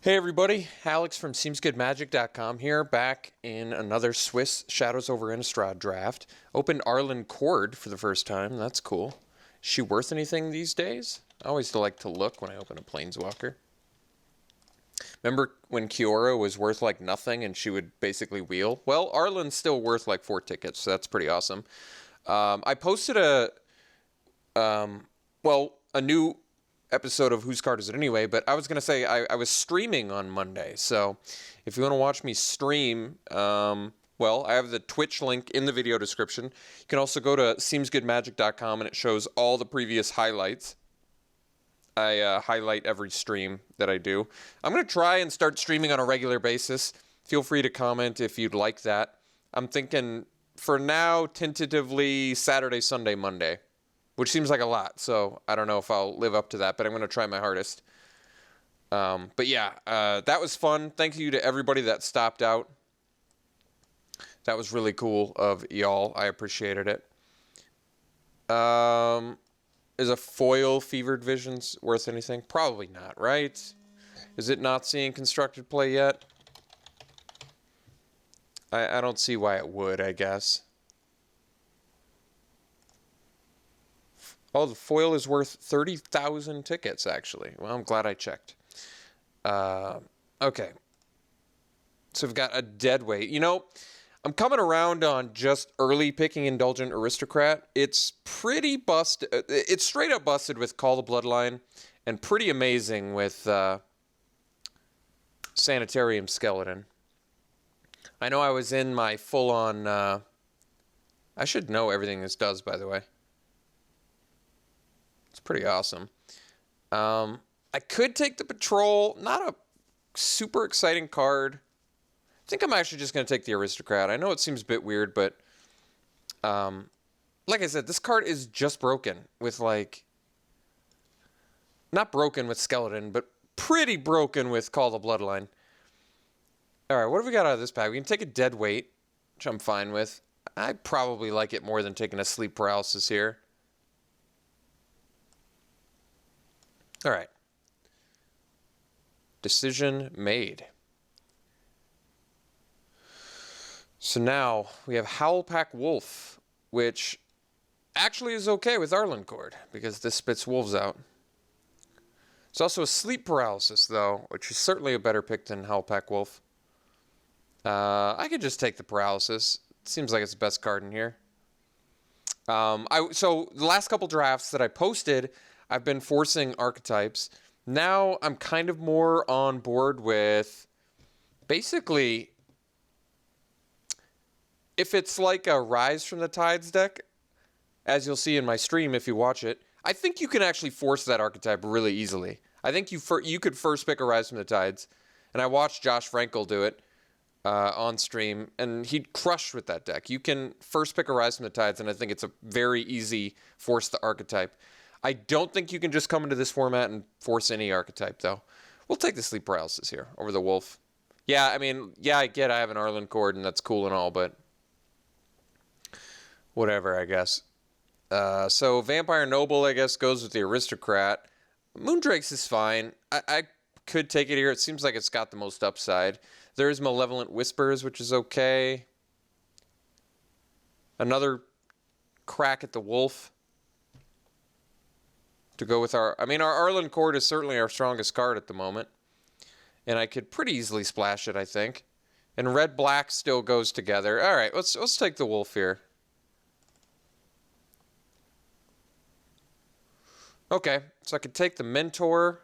Hey everybody, Alex from SeemsGoodMagic.com here, back in another Swiss Shadows Over Innistrad draft. Opened Arlen Cord for the first time, that's cool. Is she worth anything these days? I always like to look when I open a Planeswalker. Remember when Kiora was worth like nothing and she would basically wheel? Well, Arlen's still worth like 4 tickets, so that's pretty awesome. I posted a new episode of Whose Card Is It Anyway, but I was going to say I was streaming on Monday, so if you want to watch me stream, well, I have the Twitch link in the video description. You can also go to SeemsGoodMagic.com and it shows all the previous highlights. I highlight every stream that I do. I'm going to try and start streaming on a regular basis. Feel free to comment if you'd like that. I'm thinking, for now, tentatively Saturday, Sunday, Monday, which seems like a lot, so I don't know if I'll live up to that, but I'm going to try my hardest. But yeah, that was fun. Thank you to everybody that stopped out. That was really cool of y'all. I appreciated it. Is a foil Fevered Visions worth anything? Probably not, right? Is it not seeing constructed play yet? I don't see why it would, I guess. Oh, the foil is worth 30,000 tickets, actually. Well, I'm glad I checked. Okay. So we've got a dead weight. You know, I'm coming around on just early picking Indulgent Aristocrat. It's pretty busted. It's straight up busted with Call the Bloodline, and pretty amazing with Sanitarium Skeleton. I know I was in my full-on... I should know everything this does, by the way. It's pretty awesome. I could take the Patrol. Not a super exciting card. I think I'm actually just going to take the Aristocrat. I know it seems a bit weird, but like I said, this card is just broken with, like... Not broken with Skeleton, but pretty broken with Call the Bloodline. Alright, what have we got out of this pack? We can take a Dead Weight, which I'm fine with. I probably like it more than taking a Sleep Paralysis here. Alright. Decision made. So now we have Howlpack Wolf, which actually is okay with Arlen Cord, because this spits wolves out. There's also a Sleep Paralysis, though, which is certainly a better pick than Howlpack Wolf. I could just take the Paralysis. It seems like it's the best card in here. So the last couple drafts that I posted, I've been forcing archetypes. Now I'm kind of more on board with basically, if it's like a Rise from the Tides deck, as you'll see in my stream if you watch it, I think you can actually force that archetype really easily. I think you could first pick a Rise from the Tides, and I watched Josh Frankel do it on stream, and he'd crush with that deck. You can first pick a Rise from the Tides, and I think it's a very easy force the archetype. I don't think you can just come into this format and force any archetype, though. We'll take the Sleep Paralysis here over the Wolf. Yeah, I mean, yeah, I have an Arlen Cord, and that's cool and all, but whatever, I guess. So Vampire Noble, I guess, goes with the Aristocrat. Moondrakes is fine. I could take it here. It seems like it's got the most upside. There's Malevolent Whispers, which is okay. Another crack at the Wolf to go with our... I mean, our Arlen Cord is certainly our strongest card at the moment. And I could pretty easily splash it, I think. And red-black still goes together. All right, let's take the Wolf here. Okay, so I could take the Mentor.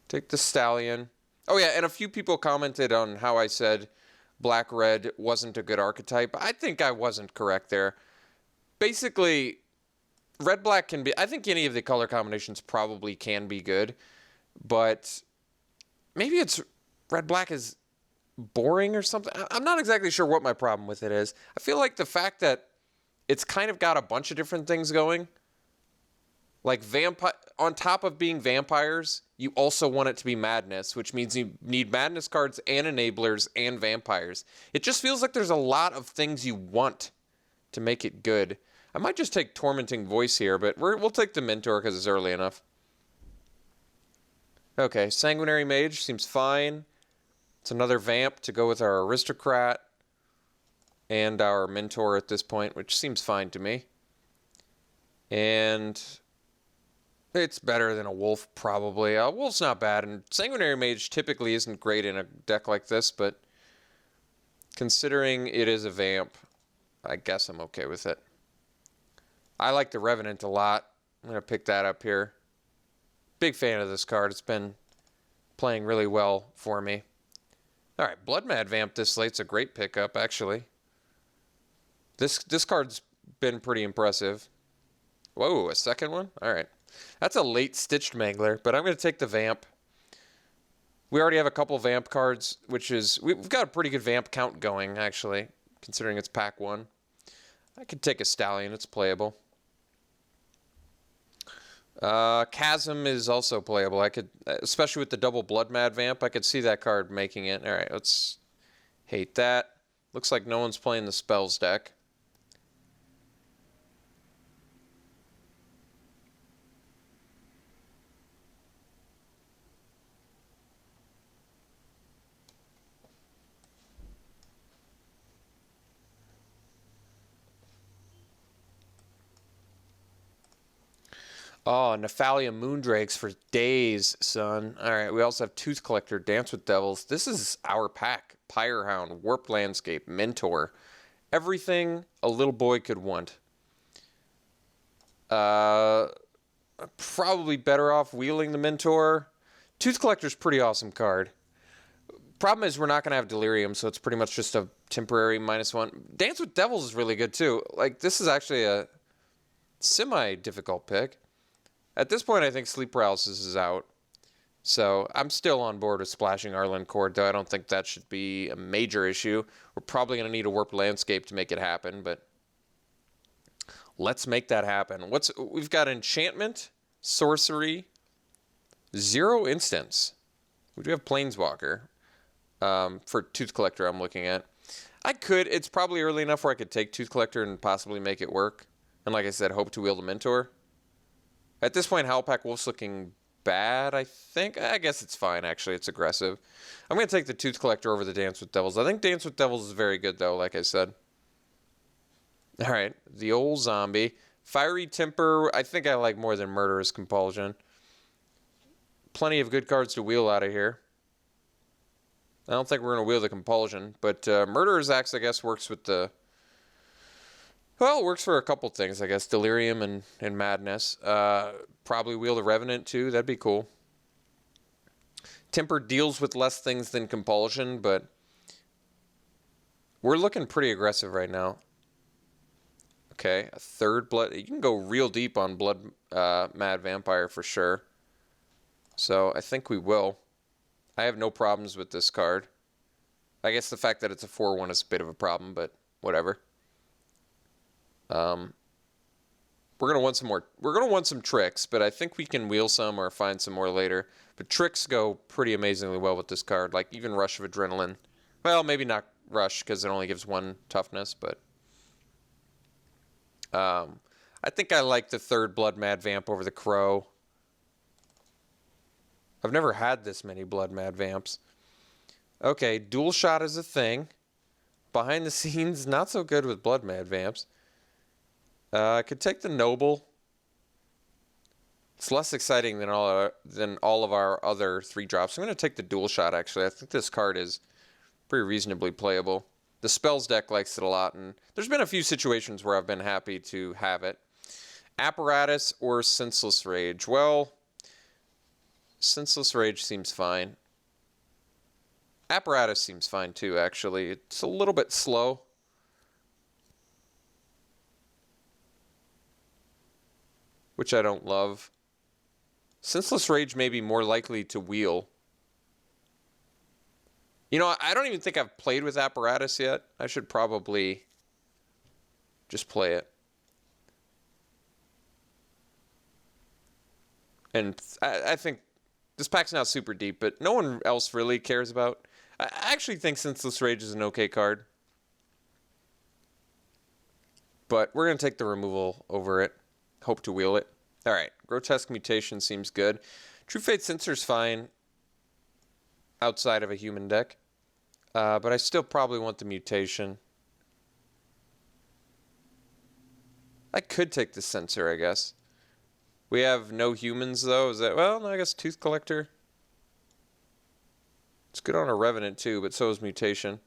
Take the Stallion. Oh yeah, and a few people commented on how I said black-red wasn't a good archetype. I think I wasn't correct there. Basically, red-black can be... I think any of the color combinations probably can be good. But maybe it's... red-black is boring or something. I'm not exactly sure what my problem with it is. I feel like the fact that it's kind of got a bunch of different things going... Like, on top of being vampires, you also want it to be madness, which means you need madness cards and enablers and vampires. It just feels like there's a lot of things you want to make it good. I might just take Tormenting Voice here, but we'll take the Mentor because it's early enough. Okay, Sanguinary Mage seems fine. It's another Vamp to go with our Aristocrat and our Mentor at this point, which seems fine to me. And it's better than a Wolf, probably. Wolf's not bad, and Sanguinary Mage typically isn't great in a deck like this, but considering it is a Vamp, I guess I'm okay with it. I like the Revenant a lot. I'm going to pick that up here. Big fan of this card. It's been playing really well for me. All right, Blood Mad Vamp this late's a great pickup, actually. This card's been pretty impressive. Whoa, a second one? All right. That's a late Stitched Mangler, but I'm going to take the Vamp. We already have a couple Vamp cards, which is... We've got a pretty good Vamp count going, actually, considering it's pack 1. I could take a Stallion. It's playable. Chasm is also playable. I could, especially with the double Blood Mad Vamp, I could see that card making it. All right, let's hate that. Looks like no one's playing the Spells deck. Oh, Nephalia Moondrakes for days, son. All right, we also have Tooth Collector, Dance with Devils. This is our pack. Pyrehound, Warped Landscape, Mentor. Everything a little boy could want. Probably better off wheeling the Mentor. Tooth Collector's pretty awesome card. Problem is we're not going to have Delirium, so it's pretty much just a temporary -1. Dance with Devils is really good, too. Like, this is actually a semi-difficult pick. At this point, I think Sleep Paralysis is out. So I'm still on board with splashing Arlen Cord, though I don't think that should be a major issue. We're probably going to need a Warped Landscape to make it happen, but let's make that happen. We've got Enchantment, Sorcery, 0 Instants. We do have Planeswalker for Tooth Collector I'm looking at. It's probably early enough where I could take Tooth Collector and possibly make it work. And like I said, hope to wield a Mentor. At this point, Howlpack Wolf's looking bad, I think. I guess it's fine, actually. It's aggressive. I'm going to take the Tooth Collector over the Dance with Devils. I think Dance with Devils is very good, though, like I said. All right, the old zombie. Fiery Temper, I think I like more than Murderous Compulsion. Plenty of good cards to wheel out of here. I don't think we're going to wheel the Compulsion, but Murderous Axe, I guess, works with the... Well, it works for a couple things, I guess. Delirium and Madness. Probably wheel the Revenant, too. That'd be cool. Temper deals with less things than Compulsion, but we're looking pretty aggressive right now. Okay, a third Blood... You can go real deep on Blood Mad Vampire for sure. So I think we will. I have no problems with this card. I guess the fact that it's a 4/1 is a bit of a problem, but whatever. We're gonna want some more. We're gonna want some tricks, but I think we can wheel some or find some more later. But tricks go pretty amazingly well with this card. Like even Rush of Adrenaline. Well, maybe not Rush because it only gives 1 toughness, but I think I like the third Blood Mad Vamp over the Crow. I've never had this many Blood Mad Vamps. Okay, Dual Shot is a thing. Behind the scenes, not so good with Blood Mad Vamps. I could take the Noble. It's less exciting than all of our other 3-drops. I'm going to take the Dual Shot, actually. I think this card is pretty reasonably playable. The Spells deck likes it a lot, and there's been a few situations where I've been happy to have it. Apparatus or Senseless Rage? Well, Senseless Rage seems fine. Apparatus seems fine, too, actually. It's a little bit slow. Which I don't love. Senseless Rage may be more likely to wheel. You know, I don't even think I've played with Apparatus yet. I should probably just play it. And I think this pack's not super deep, but no one else really cares about. I actually think Senseless Rage is an okay card. But we're going to take the removal over it. Hope to wheel it. All right, Grotesque Mutation seems good. True Fate Censor's fine outside of a human deck. But I still probably want the mutation. I could take the Censor, I guess. We have no humans, though. Is that... Well, no, I guess Tooth Collector. It's good on a Revenant, too, but so is Mutation.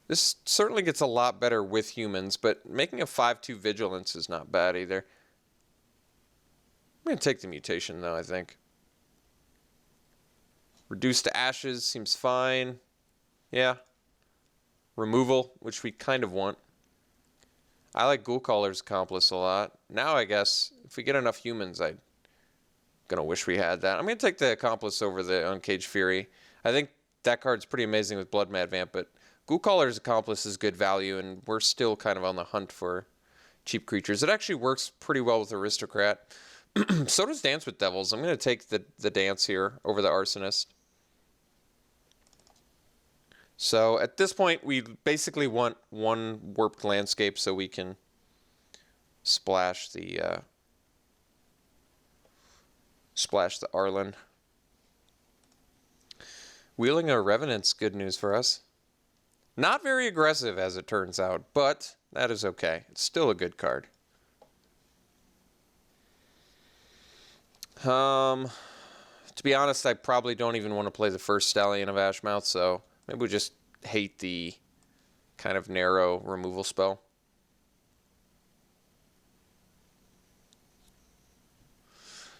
This certainly gets a lot better with humans, but making a 5/2 Vigilance is not bad either. I'm going to take the mutation, though, I think. Reduce to Ashes seems fine. Yeah. Removal, which we kind of want. I like Ghoulcaller's Accomplice a lot. Now, I guess, if we get enough humans, I'm going to wish we had that. I'm going to take the Accomplice over the Uncaged Fury. I think that card's pretty amazing with Blood Mad Vamp, but Ghoulcaller's Accomplice is good value, and we're still kind of on the hunt for cheap creatures. It actually works pretty well with Aristocrat. So does Dance with Devils. I'm going to take the Dance here over the Arsonist. So at this point, we basically want one Warped Landscape so we can splash the Arlen. Wheeling a Revenant's good news for us. Not very aggressive, as it turns out, but that is okay. It's still a good card. To be honest, I probably don't even want to play the first Stallion of Ashmouth, so maybe we just hate the kind of narrow removal spell.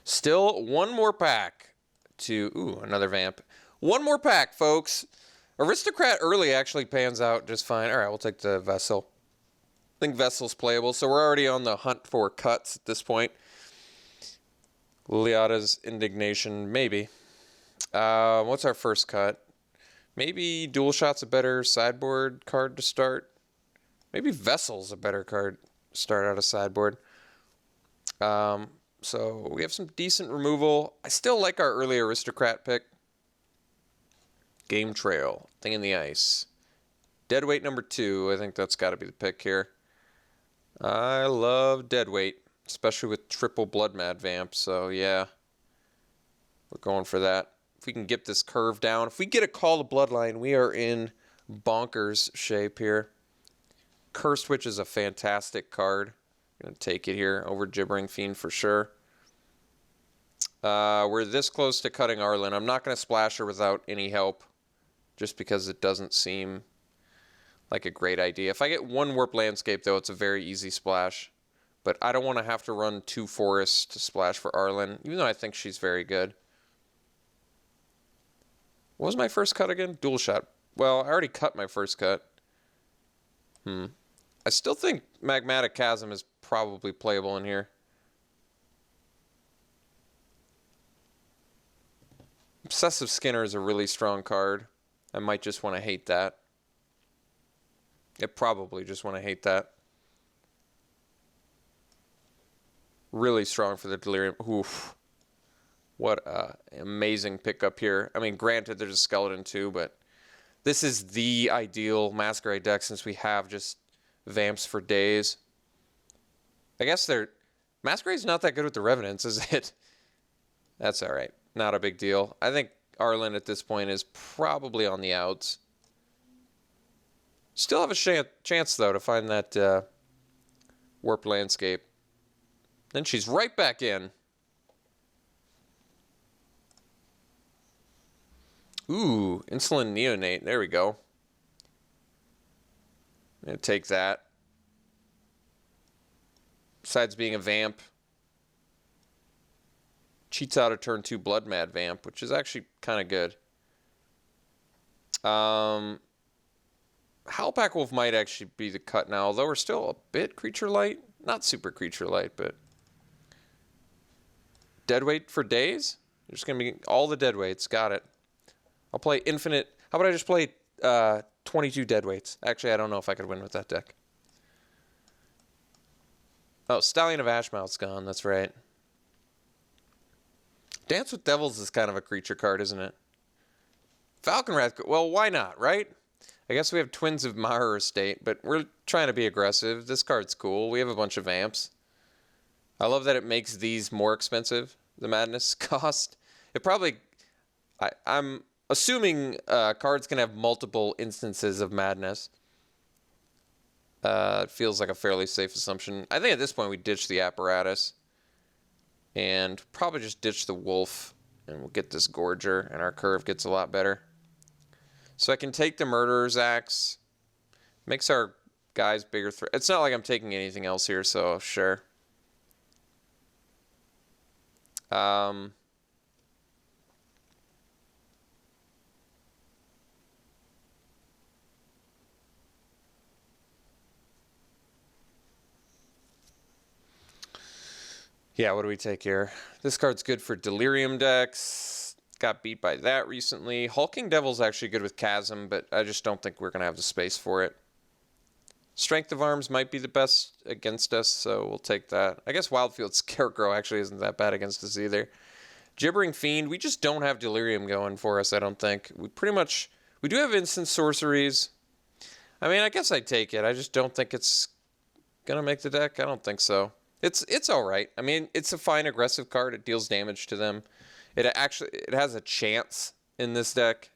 Still one more pack to... Ooh, another Vamp. One more pack, folks. Aristocrat early actually pans out just fine. All right, we'll take the Vessel. I think Vessel's playable, so we're already on the hunt for cuts at this point. Liliada's Indignation, maybe. What's our first cut? Maybe Dual Shot's a better sideboard card to start. Maybe Vessel's a better card to start out of sideboard. So we have some decent removal. I still like our early Aristocrat pick. Game Trail, Thing in the Ice. Deadweight number 2, I think that's got to be the pick here. I love Deadweight, especially with triple Blood Mad Vamp, so yeah. We're going for that. If we can get this curve down, if we get a Call to Bloodline, we are in bonkers shape here. Cursed Witch is a fantastic card. I'm going to take it here over Gibbering Fiend for sure. We're this close to cutting Arlen. I'm not going to splash her without any help, just because it doesn't seem like a great idea. If I get one Warp Landscape, though, it's a very easy splash. But I don't want to have to run 2 forests to splash for Arlen, even though I think she's very good. What was my first cut again? Dual Shot. Well, I already cut my first cut. I still think Magmatic Chasm is probably playable in here. Obsessive Skinner is a really strong card. I might just want to hate that. I probably just want to hate that. Really strong for the Delirium. Oof. What an amazing pickup here. I mean, granted, there's a Skeleton too, but this is the ideal Masquerade deck since we have just Vamps for days. I guess Masquerade's not that good with the Revenants, is it? That's all right. Not a big deal. I think Arlen at this point is probably on the outs. Still have a chance, though, to find that Warped Landscape. Then she's right back in. Ooh, Insulin Neonate. There we go. I'm going to take that. Besides being a Vamp, cheats out a turn 2 Blood Mad Vamp, which is actually kind of good. Howlpack Wolf might actually be the cut now, although we're still a bit creature light. Not super creature light, but... Deadweight for days? There's going to be all the Deadweights. Got it. I'll play infinite... How about I just play 22 Deadweights? Actually, I don't know if I could win with that deck. Oh, Stallion of Ashmouth's gone. That's right. Dance with Devils is kind of a creature card, isn't it? Falcon Wrath... Well, why not, right? I guess we have Twins of Maher Estate, but we're trying to be aggressive. This card's cool. We have a bunch of vamps. I love that it makes these more expensive, the Madness cost. It probably... I'm assuming cards can have multiple instances of Madness. It feels like a fairly safe assumption. I think at this point we ditch the Apparatus. And probably just ditch the Wolf. And we'll get this Gorger, and our curve gets a lot better. So I can take the Murderer's Axe. Makes our guys bigger threat. It's not like I'm taking anything else here, so sure. Yeah, what do we take here? This card's good for Delirium decks. Got beat by that recently. Hulking Devil's actually good with Chasm, but I just don't think we're going to have the space for it. Strength of Arms might be the best against us, so we'll take that. I guess Wildfield Scarecrow actually isn't that bad against us either. Gibbering Fiend, we just don't have Delirium going for us, I don't think. We do have instant sorceries. I mean, I guess I'd take it. I just don't think it's going to make the deck. I don't think so. It's all right. I mean, it's a fine aggressive card. It deals damage to them. It has a chance in this deck.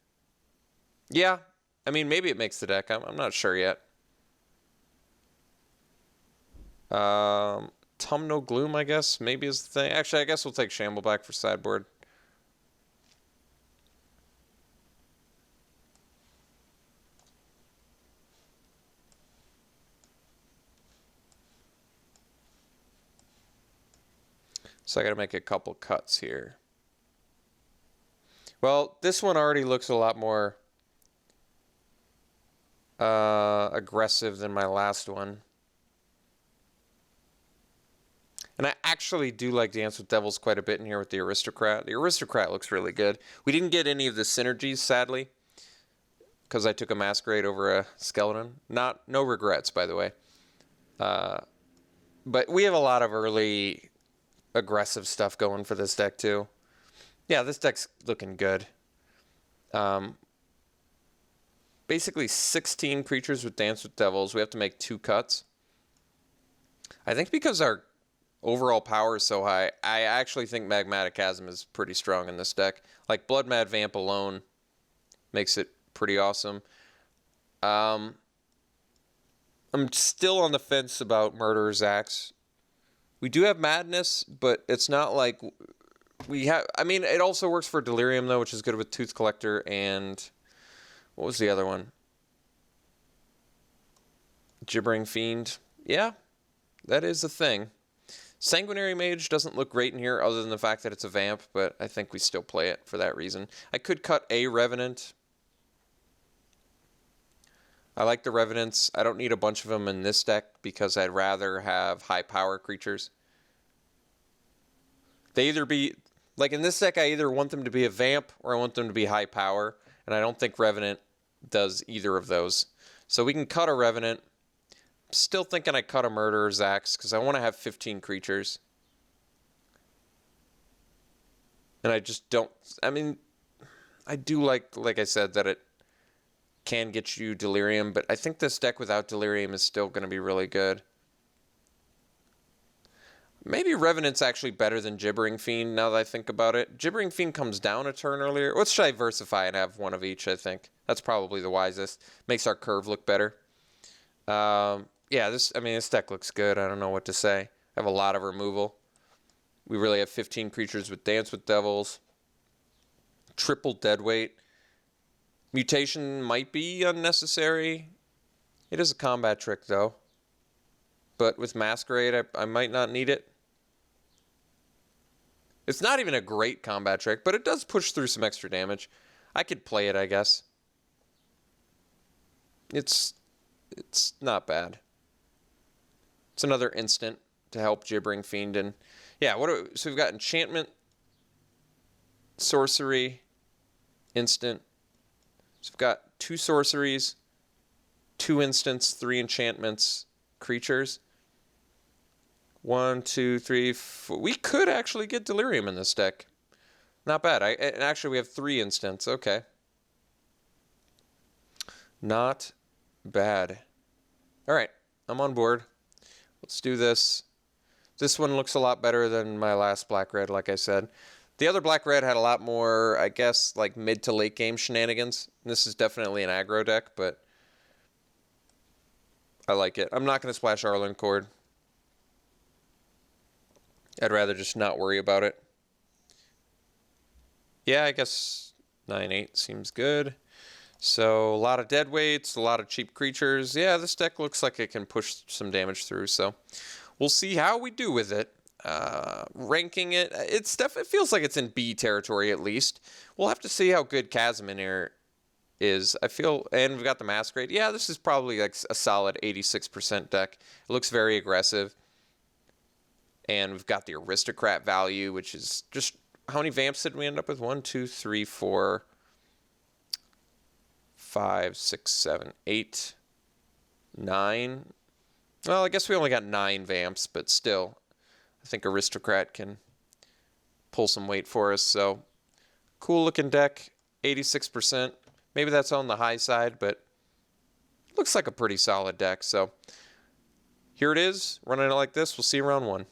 Yeah. I mean, maybe it makes the deck. I'm not sure yet. Autumnal Gloom, I guess, maybe is the thing. Actually, I guess we'll take Shambleback for sideboard. So I got to make a couple cuts here. Well, this one already looks a lot more aggressive than my last one. And I actually do like Dance with Devils quite a bit in here with the Aristocrat. The Aristocrat looks really good. We didn't get any of the synergies, sadly, because I took a Masquerade over a Skeleton. No regrets, by the way. But we have a lot of early aggressive stuff going for this deck, too. Yeah, this deck's looking good. Basically 16 creatures with Dance with Devils. We have to make 2 cuts. I think because our overall power is so high, I actually think Magmatic Chasm is pretty strong in this deck. Like, Blood Mad Vamp alone makes it pretty awesome. I'm still on the fence about Murderer's Axe. We do have Madness, but it's not like we have... I mean, it also works for Delirium, though, which is good with Tooth Collector and... What was the other one? Gibbering Fiend. Yeah, that is a thing. Sanguinary Mage doesn't look great in here other than the fact that it's a vamp, but I think we still play it for that reason. I could cut a Revenant. I like the Revenants. I don't need a bunch of them in this deck because I'd rather have high power creatures. They either be... Like in this deck, I either want them to be a vamp or I want them to be high power, and I don't think Revenant does either of those. So we can cut a Revenant. Still thinking I cut a Murderer's Axe because I want to have 15 creatures. And I just don't... I mean, I do like I said, that it can get you Delirium, but I think this deck without Delirium is still going to be really good. Maybe Revenant's actually better than Gibbering Fiend now that I think about it. Gibbering Fiend comes down a turn earlier. Let's diversify and have one of each, I think. That's probably the wisest. Makes our curve look better. Yeah, this deck looks good. I don't know what to say. I have a lot of removal. We really have 15 creatures with Dance with Devils. Triple Deadweight. Mutation might be unnecessary. It is a combat trick, though. But with Masquerade, I might not need it. It's not even a great combat trick, but it does push through some extra damage. I could play it, I guess. It's not bad. It's another instant to help Gibbering Fiend. And yeah, so we've got enchantment, sorcery, instant. So we've got 2 sorceries, 2 instants, 3 enchantments, creatures. 1, 2, 3, 4. We could actually get Delirium in this deck. Not bad. And actually we have 3 instants. Okay. Not bad. All right, I'm on board. Let's do this. This one looks a lot better than my last black-red, like I said. The other black-red had a lot more, I guess, like mid to late game shenanigans. This is definitely an aggro deck, but I like it. I'm not going to splash Arlen Cord. I'd rather just not worry about it. Yeah, I guess 9/8 seems good. So a lot of dead weights, a lot of cheap creatures. Yeah, this deck looks like it can push some damage through. So we'll see how we do with it. Ranking it, it feels like it's in B territory at least. We'll have to see how good Casimir is. I feel, and we've got the Masquerade. Yeah, this is probably like a solid 86% deck. It looks very aggressive. And we've got the Aristocrat value, which is just, how many Vamps did we end up with? 1, 2, 3, 4, 5, 6, 7, 8, 9. Well, I guess we only got 9 Vamps, but still, I think Aristocrat can pull some weight for us. So, cool looking deck, 86%. Maybe that's on the high side, but looks like a pretty solid deck. So, here it is, running it like this. We'll see you round 1.